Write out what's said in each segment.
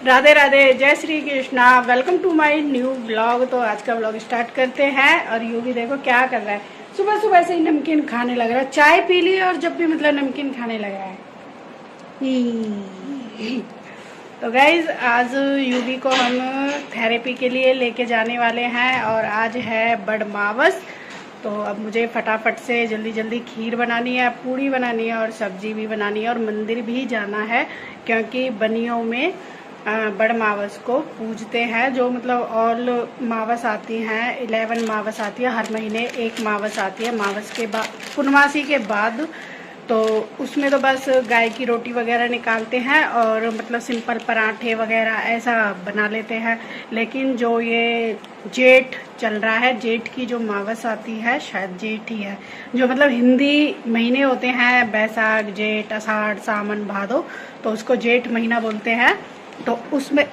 राधे राधे, जय Shri Krishna. Welcome to my new blog. तो आज का ब्लॉग स्टार्ट करते हैं। और यू भी देखो क्या कर रहा है, सुबह सुबह से ही नमकीन खाने लग रहा है। चाय पी ली और जब भी मतलब नमकीन खाने लगा है। तो गाइज आज यूवी को हम थेरेपी के लिए लेके जाने वाले हैं और आज है बड़मावस। तो अब मुझे फटाफट से जल्दी जल्दी खीर बनानी है, पूड़ी बनानी है और सब्जी भी बनानी है और मंदिर भी जाना है, क्योंकि बनियों में बड़मावस को पूजते हैं। जो मतलब ऑल मावस आती हैं, 11 मावस आती है, हर महीने एक मावस आती है। मावस के बाद, पूर्णमासी के बाद, तो उसमें तो बस गाय की रोटी वगैरह निकालते हैं और मतलब सिंपल पराठे वगैरह ऐसा बना लेते हैं। लेकिन जो ये जेठ चल रहा है, जेठ की जो मावस आती है, शायद जेठ ही है, जो मतलब हिंदी महीने होते हैं, बैसाख, जेठ, आषाढ़, सावन, भादो, तो उसको जेठ महीना बोलते हैं। तो उसमें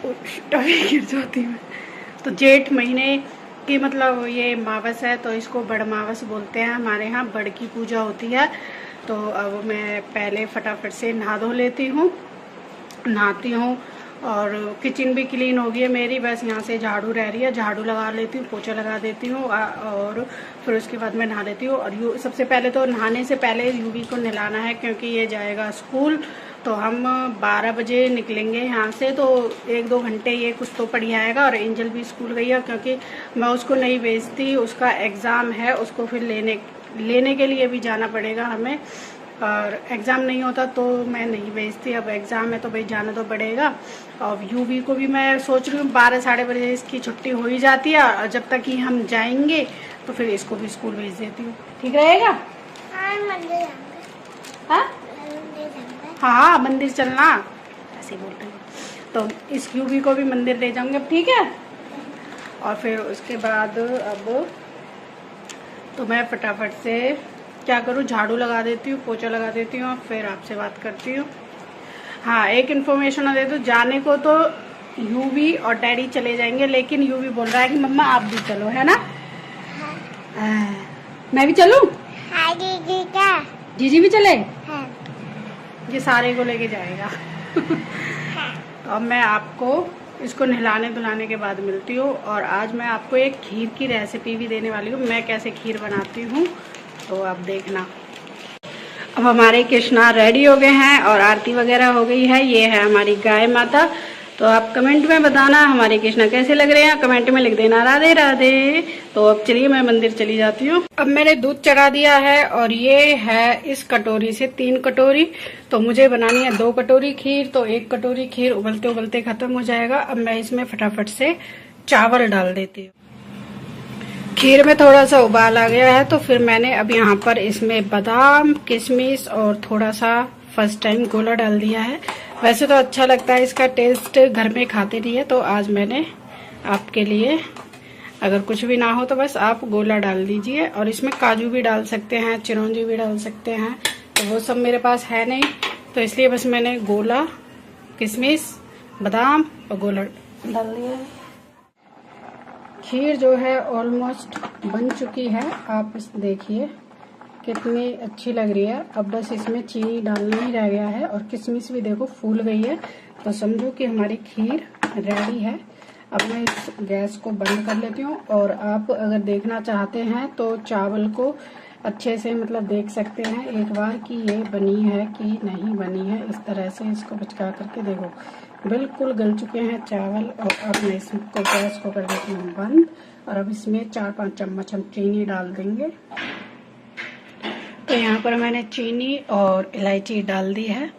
गिर जाती है। तो जेठ महीने की मतलब ये मावस है, तो इसको बड़मावस बोलते हैं। हमारे यहाँ बड़ की पूजा होती है। तो अब मैं पहले फटाफट से नहा धो लेती हूँ, नहाती हूँ और किचन भी क्लीन हो गई है मेरी। बस यहाँ से झाड़ू रह रही है, झाड़ू लगा लेती हूँ, पोछा लगा देती हूँ और फिर उसके बाद मैं नहा लेती हूँ। और सबसे पहले तो नहाने से पहले यूवी को नहलाना है, क्योंकि ये जाएगा स्कूल। तो हम 12 बजे निकलेंगे यहाँ से, तो 1-2 घंटे ये कुछ तो पढ़ आएगा। और एंजल भी स्कूल गई है, क्योंकि मैं उसको नहीं भेजती, उसका एग्ज़ाम है, उसको फिर लेने के लिए भी जाना पड़ेगा हमें। और एग्ज़ाम नहीं होता तो मैं नहीं भेजती, अब एग्ज़ाम है तो भाई जाना तो पड़ेगा। और यूवी को भी मैं सोच रही हूँ 12-साढ़े बजे इसकी छुट्टी हो ही जाती है, और जब तक ही हम जाएंगे तो फिर इसको भी स्कूल भेज देती हूँ। ठीक रहेगा? हाँ, मंदिर चलना ऐसे बोलते हैं। तो इस यूवी को भी मंदिर ले जाऊंगे, ठीक है। और फिर उसके बाद अब तो मैं फटाफट से क्या करूँ, झाड़ू लगा देती हूँ, पोछा लगा देती हूँ, फिर आपसे बात करती हूँ। हाँ, एक इन्फॉर्मेशन दे दूँ, जाने को तो यूवी और डैडी चले जाएंगे, लेकिन यूवी बोल रहा है कि मम्मा आप भी चलो, है ना? हाँ। मैं भी चलूँ? हाँ, दीदी का जीजी भी चले? हाँ। ये सारे को लेके जाएगा। हाँ। तो अब मैं आपको इसको नहलाने धुलाने के बाद मिलती हूँ। और आज मैं आपको एक खीर की रेसिपी भी देने वाली हूँ, मैं कैसे खीर बनाती हूँ, तो आप देखना। अब हमारे कृष्णा रेडी हो गए हैं और आरती वगैरह हो गई है। ये है हमारी गाय माता। तो आप कमेंट में बताना हमारे कृष्णा कैसे लग रहे हैं, कमेंट में लिख देना राधे राधे। तो अब चलिए मैं मंदिर चली जाती हूँ। अब मैंने दूध चढ़ा दिया है और ये है इस कटोरी से 3 कटोरी। तो मुझे बनानी है 2 कटोरी खीर, तो 1 कटोरी खीर उबलते उबलते खत्म हो जाएगा। अब मैं इसमें फटाफट से चावल डाल देती हूँ। खीर में थोड़ा सा उबाल आ गया है, तो फिर मैंने अब यहाँ पर इसमें बादाम, किशमिश और थोड़ा सा फर्स्ट टाइम गोला डाल दिया है। वैसे तो अच्छा लगता है, इसका टेस्ट घर में खाते नहीं है, तो आज मैंने आपके लिए, अगर कुछ भी ना हो तो बस आप गोला डाल दीजिए। और इसमें काजू भी डाल सकते हैं, चिरौंजी भी डाल सकते हैं, तो वो सब मेरे पास है नहीं, तो इसलिए बस मैंने गोला, किशमिश, बादाम और गोला डाल दिया है। खीर जो है ऑलमोस्ट बन चुकी है, आप इस देखिए कितनी अच्छी लग रही है। अब बस इसमें चीनी डालना ही रह गया है और किशमिश भी देखो फूल गई है, तो समझो कि हमारी खीर रेडी है। अब मैं इस गैस को बंद कर लेती हूँ। और आप अगर देखना चाहते हैं तो चावल को अच्छे से मतलब देख सकते हैं एक बार कि ये बनी है कि नहीं बनी है। इस तरह से इसको बचका करके देखो, बिल्कुल गल चुके हैं चावल। और अब मैं इसको गैस को कर देती हूँ बंद। और अब इसमें 4-5 चम्मच हम चीनी डाल देंगे। तो यहाँ पर मैंने चीनी और इलायची डाल दी है।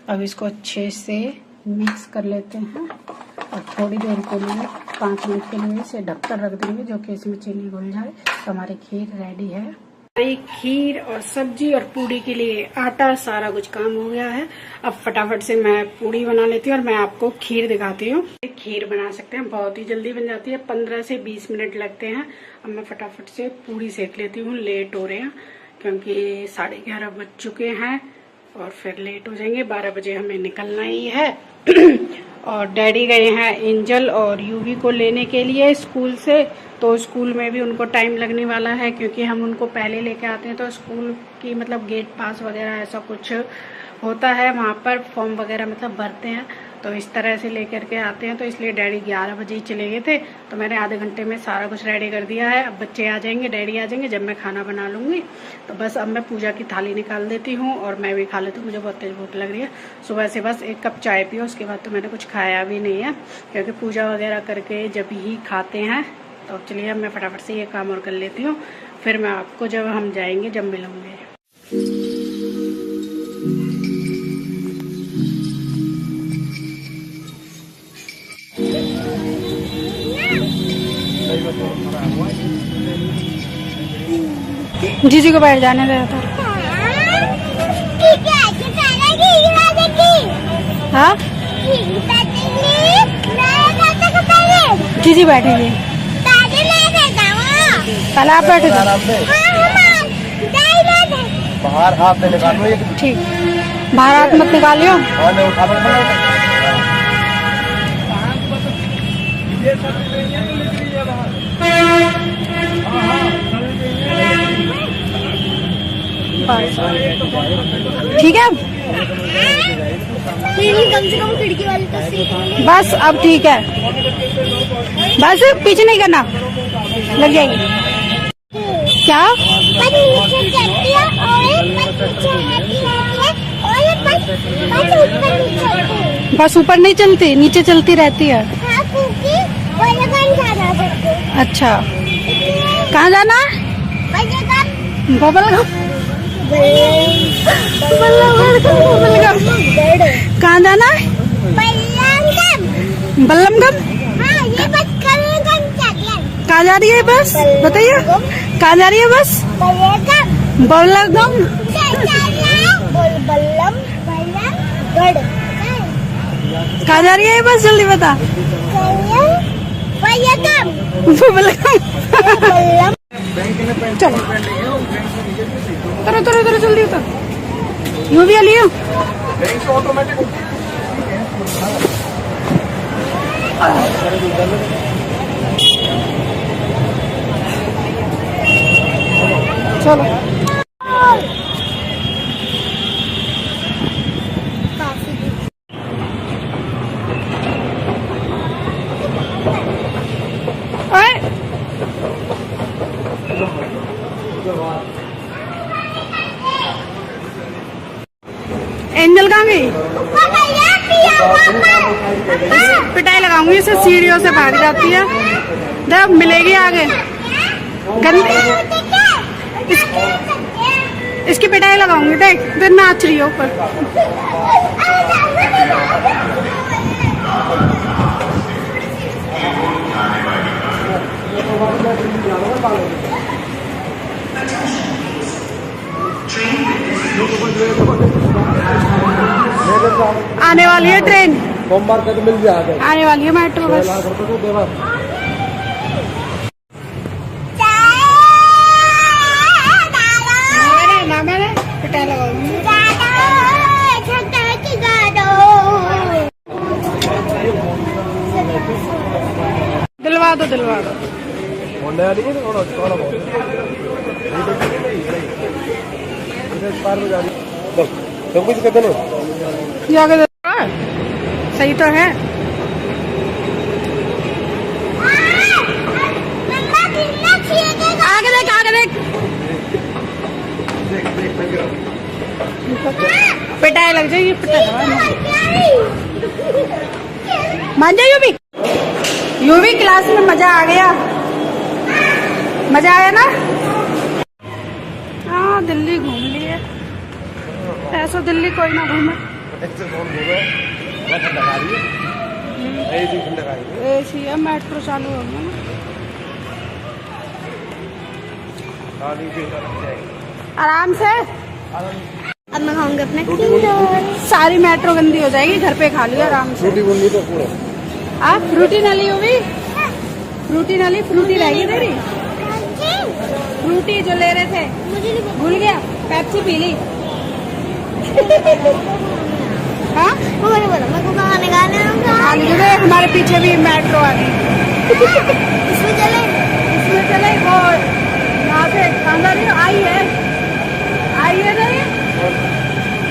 अब इसको अच्छे से मिक्स कर लेते हैं और थोड़ी देर के लिए 5 मिनट के लिए इसे ढककर रख देंगे, जो कि इसमें चीनी घुल जाए। तो हमारी खीर रेडी है। हमारी खीर और सब्जी और पूड़ी के लिए आटा, सारा कुछ काम हो गया है। अब फटाफट से मैं पूड़ी बना लेती हूँ और मैं आपको खीर दिखाती हूँ। खीर बना सकते हैं, बहुत ही जल्दी बन जाती है, 15 से 20 मिनट लगते हैं। अब मैं फटाफट से पूड़ी सेक लेती हूँ, लेट हो रहे हैं क्योंकि 11:30 बज चुके हैं और फिर लेट हो जाएंगे। 12 बजे हमें निकलना ही है। और डैडी गए हैं एंजल और यूवी को लेने के लिए स्कूल से, तो स्कूल में भी उनको टाइम लगने वाला है, क्योंकि हम उनको पहले लेके आते हैं। तो स्कूल की मतलब गेट पास वगैरह ऐसा कुछ होता है, वहाँ पर फॉर्म वगैरह मतलब भरते हैं, तो इस तरह से लेकर के आते हैं। तो इसलिए डैडी 11 बजे ही चले गए थे, तो मैंने आधे घंटे में सारा कुछ रेडी कर दिया है। अब बच्चे आ जाएंगे, डैडी आ जाएंगे, जब मैं खाना बना लूँगी तो बस अब मैं पूजा की थाली निकाल देती हूँ और मैं भी खा लेती हूँ। मुझे बहुत तेज भूख लग रही है। सुबह से बस 1 कप चाय पियो, उसके बाद तो मैंने कुछ खाया भी नहीं है, क्योंकि पूजा वगैरह करके जब ही खाते हैं। तो चलिए अब मैं फटाफट से ये काम और कर लेती हूँ, फिर मैं आपको जब हम जाएंगे जब मिलूँगे। जीजी को बैठ जाने दे था। हाँ जीजी बैठेगी, पहले आप बैठे थे। बाहर हाथ में निकालो। ठीक, बाहर हाथ मत निकालियो। ठीक है, कम से कम खिड़की वाली तो सीट बस अब ठीक है, बस पीछे नहीं करना, लग जाएगी। क्या बस ऊपर नहीं चलती, नीचे चलती रहती है। अच्छा, कहाँ जाना है? बबलगम। कहाँ जाना है? बल्लमगम। कहाँ जा रही है बस, बताइए कहाँ जा रही है बस? बल्लमगम। कहाँ जा रही है बस, जल्दी बता। चलो उतरो उतरो उतरो, जल्दी उतर। यूं भी लियो। चलो एंजल कहाँ गई? पिटाई लगाऊंगी इसे, सीढ़ियों से भाग जाती है। जब मिलेगी आगे गंदी, इसकी पिटाई लगाऊंगी। देख देख नाच रही है ऊपर। आने वाली है ट्रेन, सोमवार का तो मिल जाएगा। आने वाली है मेट्रो बस। मैंने पिटाई लगाऊंगी। दिलवा दो दिलवा दो। सब कुछ कहते ना, सही तो है। आगे देख आगे देख। पिटाई लग जाएगी, मान जाए। यू भी क्लास में मजा आ गया, मजा आया ना? हाँ दिल्ली घूम लिए, ऐसा दिल्ली कोई ना घूमे। एसी है, मेट्रो चालू हो गया ना, आराम से। अब मैं खाऊंगी अपने किंडर। सारी मेट्रो गंदी हो जाएगी, घर पे खा लियो आराम से। आप फ्रूटी ना ली होगी, फ्रूटी ना ली, फ्रूटी रहेगी तेरी। फ्रूटी जो ले रहे थे भूल गया, पेप्सी पी ली। हाँ हमारे पीछे भी मेट्रो आ गई। इसमें चले, इसमें चले। वो यहाँ से कहाँ जा रही हो? आई है ना,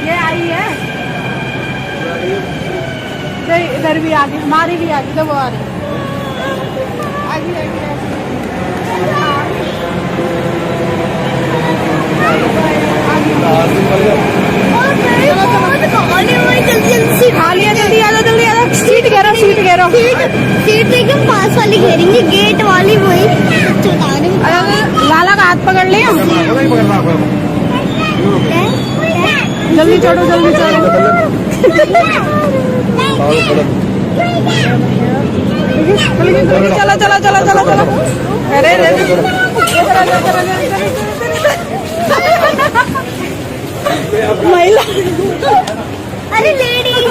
ये आई है। इधर भी आ गई, हमारी भी आ गई, तो वो आ रही जल्दी खा लिया, जल्दी आ जाओ, सीट घेरो, सीट घेरो। सीट एकदम पास वाली घेरेंगे, गेट वाली वही लाला का हाथ पकड़ लिया, जल्दी चढ़ो, जल्दी चढ़ो। चलो चलो चलो चलो चलो। अरे महिला, अरे लेडीज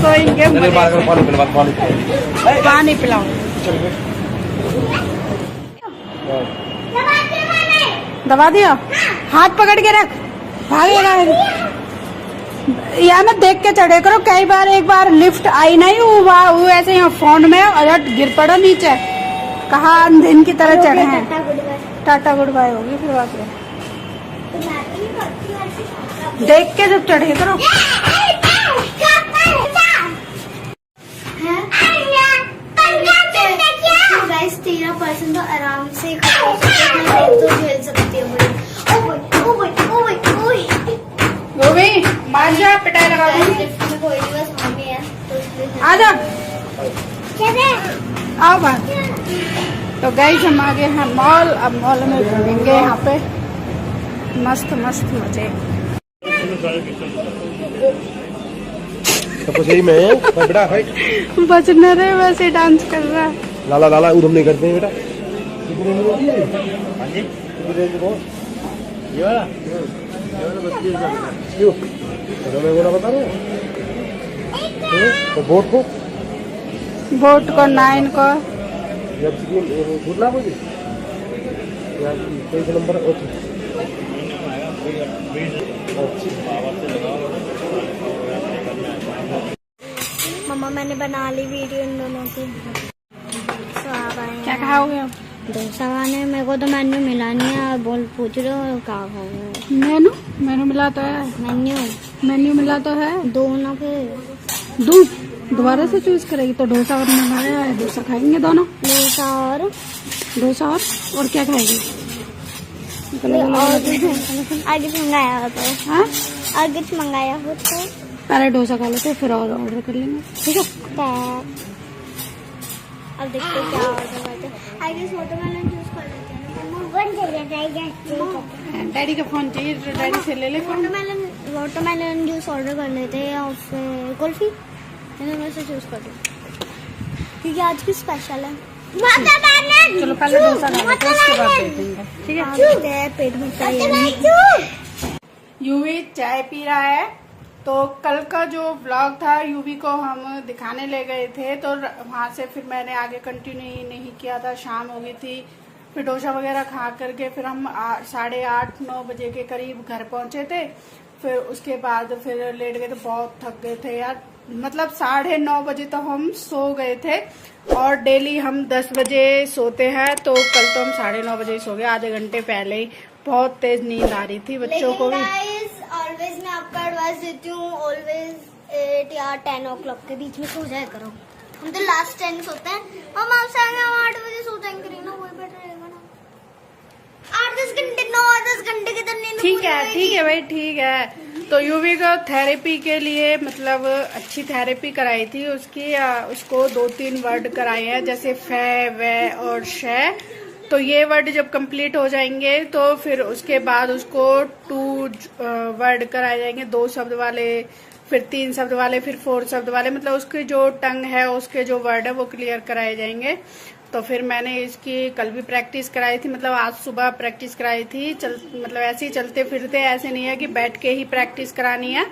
सोएंगे, पानी पिलाओ। दबा दिया, हाथ पकड़ के रख, भागेगा। या ना देख के चढ़े करो, कई बार एक बार लिफ्ट आई नहीं, वो ऐसे यहाँ फोन में अलर्ट गिर पड़ा नीचे, कहा अंधेन की तरह चढ़े हैं। टाटा गुड बाय होगी फिर बात में, देख के जब चढ़े करो। गाइस 13% तो आराम से तो झेल सकती है। वो भी मान जा, पिटाई लगा दूंगी। कोई दिवस मम्मी है तो इसलिए आ जा, आओ बात। तो गाइस हम आ गए हैं मॉल, अब मॉल में घूमेंगे, यहाँ पे मस्त मस्त मजे। तो कुछ यही में बेटा भाई बचने रहे, वैसे डांस कर रहा है। लाला लाला उधम नहीं करते हैं बेटा। क्यों मैं बोला बता रहा हूँ, बोट को 9 को मुझे नंबर। मम्मा मैंने बना ली वीडियो इन दोनों की। क्या खाओगे अब? डोसा खाने, मेरे को तो मेन्यू मिला नहीं है, बोल पूछ रहे हो क्या खाओगे। मेनू मिला तो है, मेन्यू मिला तो है। दो ना फिर दूध दोबारा से चूज करेगी तो डोसा और मंगाया है, डोसा खाएंगे दोनों। डोसा और क्या खाएगी? आगे मंगाया हो तो, हाँ आगे मंगाया हो तो पहले डोसा खा लेते फिर और ऑर्डर कर लेंगे, ठीक है? अब देखते हैं क्या ऑर्डर करते हैं। आगे वाटरमेलन जूस कर लेते हैं। डैडी का फोन चाहिए तो डैडी से ले ले फोन। वाटरमेलन जूस ऑर्डर कर लेते हैं और फिर कुल्फी, इन दोनों से चूज कर लेते क्योंकि आज की स्पेशल है। चलो पहले डोसा खा लेते हैं, उसके बाद देखेंगे, ठीक है? पेट में चाहिए। यूवी चाय पी रहा है। तो कल का जो व्लॉग था यूवी को हम दिखाने ले गए थे, तो वहाँ से फिर मैंने आगे कंटिन्यू नहीं किया था, शाम हो गई थी। फिर डोसा वगैरह खा करके फिर हम 8:30-9 बजे के करीब घर पहुंचे थे। फिर उसके बाद फिर लेट गए, तो बहुत थक गए थे यार, मतलब 9:30 बजे तो हम सो गए थे। और डेली हम 10 बजे सोते हैं, तो कल तो हम 9:30 बजे सो गए, आधे घंटे पहले ही। बहुत तेज नींद आ रही थी बच्चों को भी। ऑलवेज मैं आपका एडवाइस देती हूँ, ऑलवेज 8 या 10 o'clock के बीच में सो जाया करो। हम तो लास्ट 10 सोते हैं, हम आपसे 8 बजे सो जाएंगे ना, वही बेटर रहेगा ना। 8-10 घंटे 9-10 घंटे के तो नींद ठीक है भाई, ठीक है। तो यूवी को थेरेपी के लिए मतलब अच्छी थेरेपी कराई थी उसको 2-3 वर्ड कराए हैं, जैसे फे, वे और शे। तो ये वर्ड जब कंप्लीट हो जाएंगे तो फिर उसके बाद उसको 2 वर्ड कराए जाएंगे, 2 शब्द वाले, फिर 3 शब्द वाले, फिर 4 शब्द वाले, मतलब उसके जो टंग है, उसके जो वर्ड है वो क्लियर कराए जाएंगे। तो फिर मैंने इसकी कल भी प्रैक्टिस कराई थी, मतलब आज सुबह प्रैक्टिस कराई थी। मतलब ऐसे ही चलते फिरते, ऐसे नहीं है कि बैठ के ही प्रैक्टिस करानी है,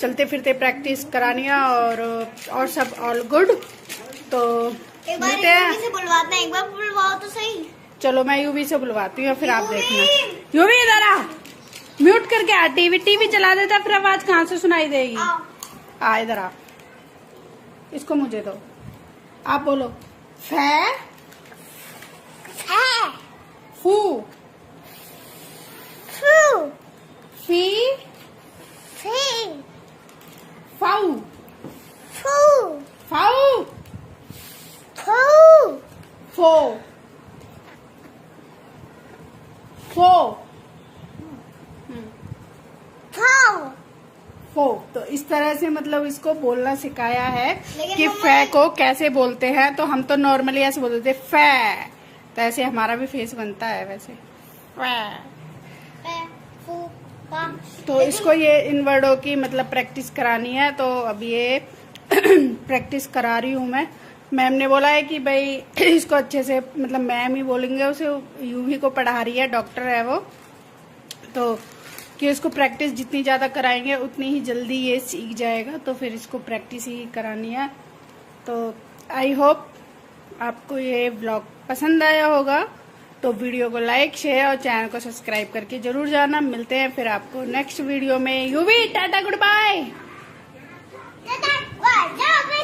चलते फिरते प्रैक्टिस करानी है। और सब ऑल गुड। तो एक बार यूवी से बुलवाते हैं, एक बार बुलवाओ तो सही। चलो मैं यूवी से बुलवाती हूँ, फिर आप देखना। यूवी इधर आ, म्यूट करके आ, टीवी चला देता, फिर आवाज कहाँ से सुनाई देगी? आ इधर आ, इसको मुझे दो, आप बोलो। फे, फू, फी, फाऊ, फो फो खाओ। फो। तो इस तरह से मतलब इसको बोलना सिखाया है लेकिन कि मम्मा- फै को कैसे बोलते हैं। तो हम तो नॉर्मली ऐसे बोलते थे फै, तो ऐसे हमारा भी फेस बनता है वैसे फै। पे, फू, पा। तो इसको ये इन वर्डों की मतलब प्रैक्टिस करानी है। तो अब ये प्रैक्टिस करा रही हूँ मैं। मैम ने बोला है कि भाई इसको अच्छे से मतलब मैम ही बोलेंगे उसे, यूवी को पढ़ा रही है, डॉक्टर है वो, तो कि इसको प्रैक्टिस जितनी ज़्यादा कराएंगे उतनी ही जल्दी ये सीख जाएगा। तो फिर इसको प्रैक्टिस ही करानी है। तो आई होप आपको ये व्लॉग पसंद आया होगा। तो वीडियो को लाइक शेयर और चैनल को सब्सक्राइब करके जरूर जाना। मिलते हैं फिर आपको नेक्स्ट वीडियो में। यूवी tata good bye. Tata, bye, जाओ।